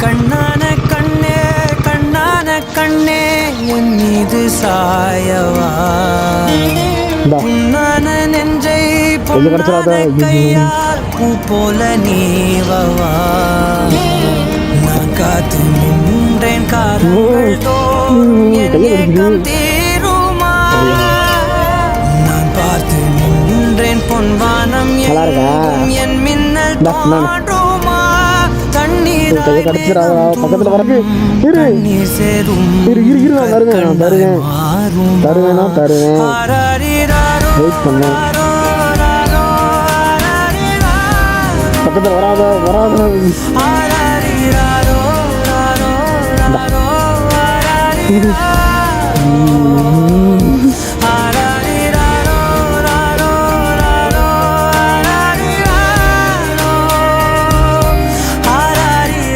கண்ணான கண்ணே கண்ணான கண்ணே என் மீது சாயவா புண்ணான நெஞ்சை பொன்னான கையால் பூ போல நீவவா நான் காத்து நின்றேன் காரணங்கள் தோறும் என் ஏக்கம் தீருமா நான் பார்த்து நின்றேன் பொன்வானம் என் மின்னல் தோன்றுமா தண்ணீர் சேரும் பக்கத்தில் வராத